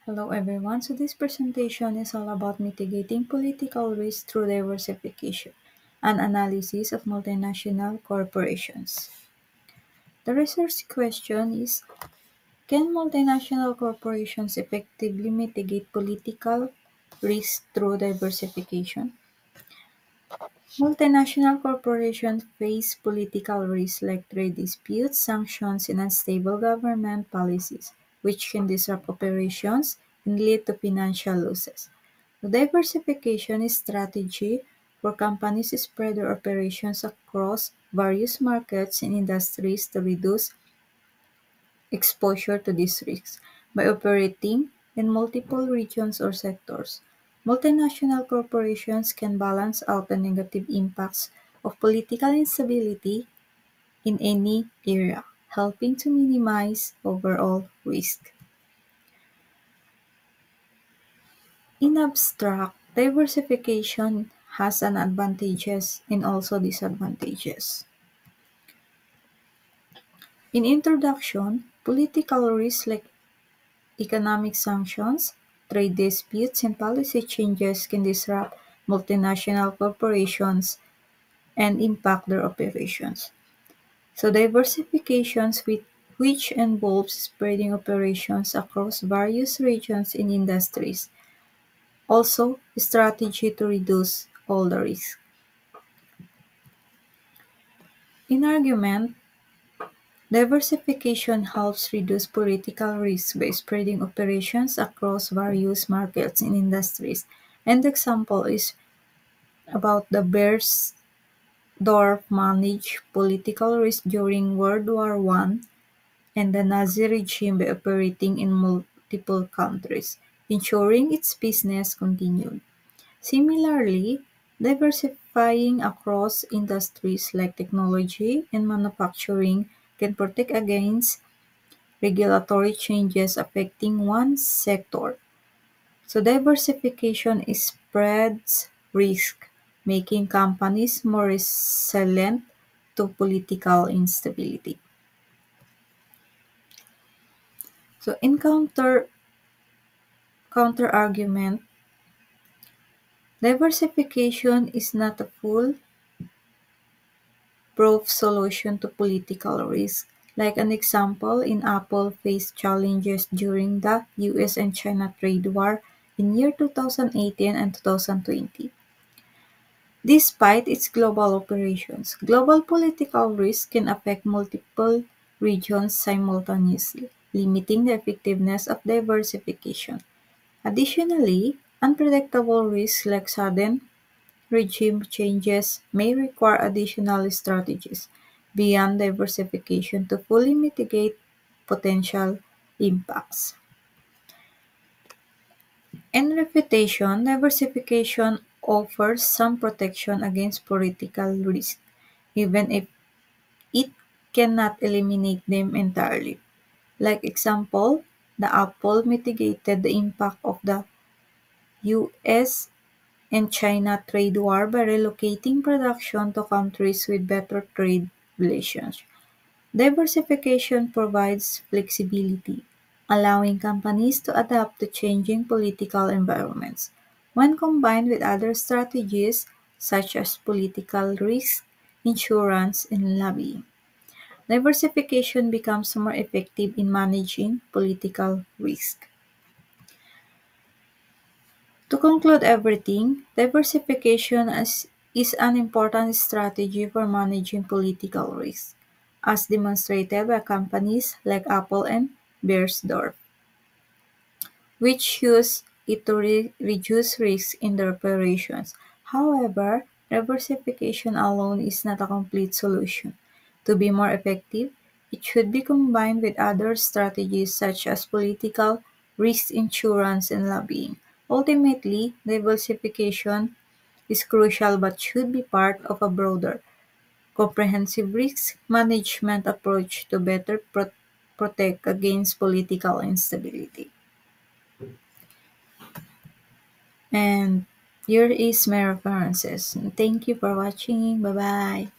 Hello everyone. So this presentation is all about mitigating political risk through diversification and analysis of multinational corporations. The research question is, can multinational corporations effectively mitigate political risk through diversification? Multinational corporations face political risks like trade disputes, sanctions, and unstable government policies, which can disrupt operations and lead to financial losses. The diversification strategy for companies to spread their operations across various markets and industries to reduce exposure to these risks by operating in multiple regions or sectors. Multinational corporations can balance out the negative impacts of political instability in any area, helping to minimize overall risk. In abstract, diversification has an advantages and also disadvantages. In introduction, political risks like economic sanctions, trade disputes, and policy changes can disrupt multinational corporations and impact their operations. So diversifications which involves spreading operations across various regions and industries. Also, strategy to reduce all the risk. In argument, diversification helps reduce political risk by spreading operations across various markets and industries. And the example is about the Bearsdorf managed political risk during World War One and the Nazi regime by operating in multiple countries, ensuring its business continued. Similarly, diversifying across industries like technology and manufacturing can protect against regulatory changes affecting one sector. So diversification spreads risk, making companies more resilient to political instability. So in counter argument, diversification is not a foolproof solution to political risk. Like an example, in Apple faced challenges during the US and China trade war in year 2018 and 2020. Despite its global operations, global political risk can affect multiple regions simultaneously, limiting the effectiveness of diversification. Additionally, unpredictable risks like sudden regime changes may require additional strategies beyond diversification to fully mitigate potential impacts. In reputation, diversification offers some protection against political risk, even if it cannot eliminate them entirely. Like example, the Apple mitigated the impact of the US and China trade war by relocating production to countries with better trade relations. Diversification provides flexibility, allowing companies to adapt to changing political environments. When combined with other strategies such as political risk, insurance, and lobbying, diversification becomes more effective in managing political risk. To conclude everything, is an important strategy for managing political risk, as demonstrated by companies like Apple and Beiersdorf, which use it to reduce risk in their operations. However, diversification alone is not a complete solution. To be more effective, it should be combined with other strategies such as political risk insurance and lobbying. Ultimately, diversification is crucial but should be part of a broader, comprehensive risk management approach to better protect against political instability. And here is my references. Thank you for watching. Bye bye.